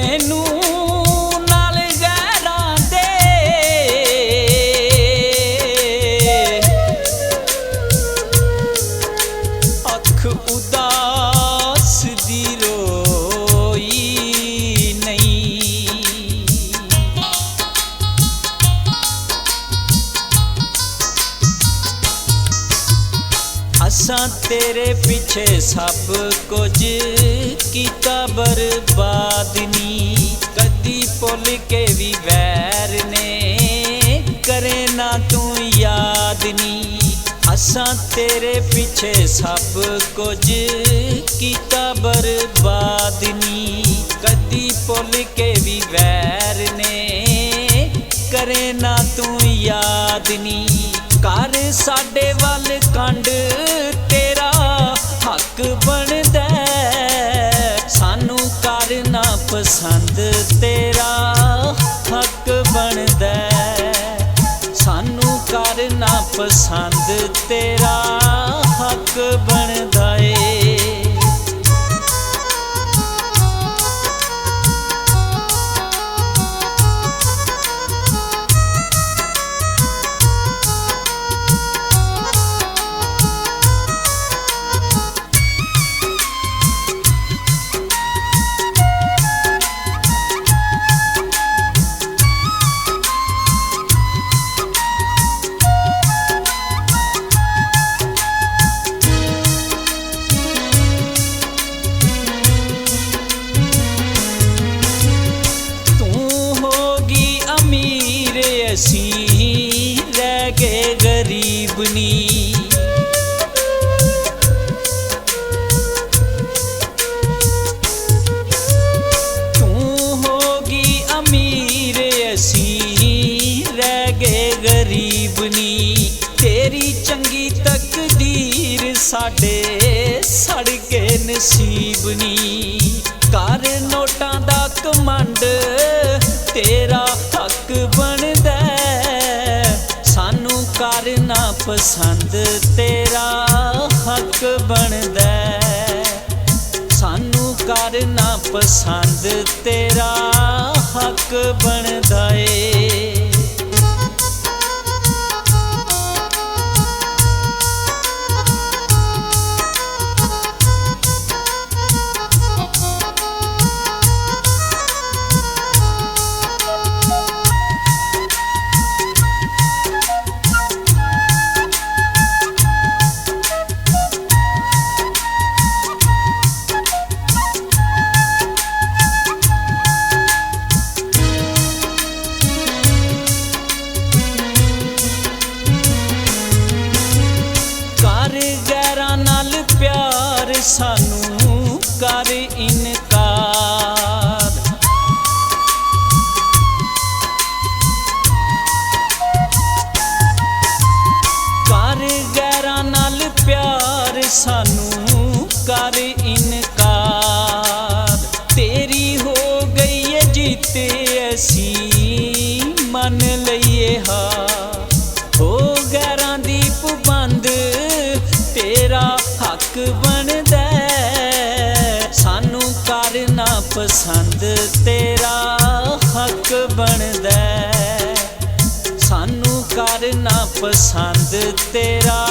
मैनू नाल गैरां दे अख उदास दी रोई नहीं। असां तेरे पीछे सब कुछ कीता बर्बाद नी, कदी भुल के भी वैर ने करे ना तू याद नी। असां तेरे पीछे सब कुछ कीता बर्बाद नी, कदी भुल के भी वैर ने करे ना तू याद नी। कर साडे वल कंड तेरा हक बनदा, सानू करना पसंद तेरा हक बनदा, सानू करना पसंद तेरा हक बनदा ए। असीं रह गए गरीब नी, तू होगी अमीर असीं रह गए गरीब नी। तेरी चंगी तकदीर साडे सड़ के नसीब नी। कर नोटां दा कमंड तेरा हक बनदा, सानू करना पसंद तेरा हक बनदा, सानू करना पसंद तेरा हक बनदा ए। प्यार सानू कर इनकार, कर गैरां नाल प्यार सानू कर इनकार। तेरी हो गई है जीत असीं मन लईए हार, हो गैरां दी पाबंद तेरा हक बनदा, सानू करना पसंद तेरा हक बनदा, सानू करना पसंद तेरा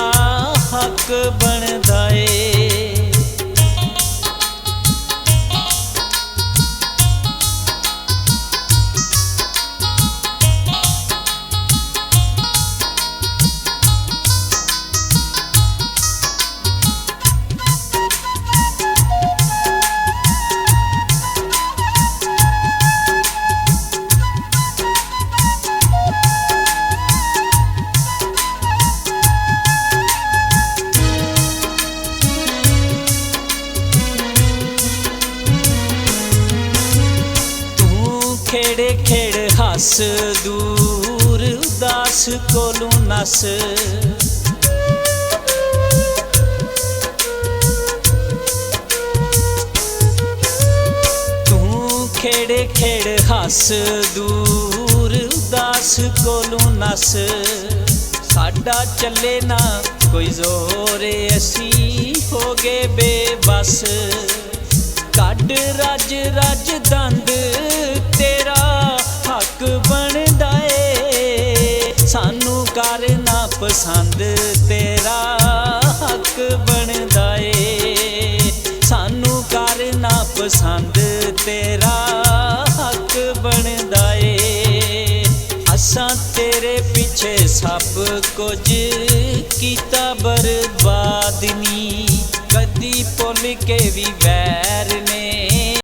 हक बनदा ए। खेड़े खेड़ हस दूर उदास कोलू नस, तू खेड़े खेड़ हस दूर उदास कोलू नस। साडा चले ना कोई जोर असीं हो गए बेबस, कड रज रज दंद पसंद तेरा हक बनदा ए सानू करना पसंद तेरा हक बनदा ए असां तेरे पिछे सब कुछ कीता बर्बाद नी कदी भुल के भी वैर ने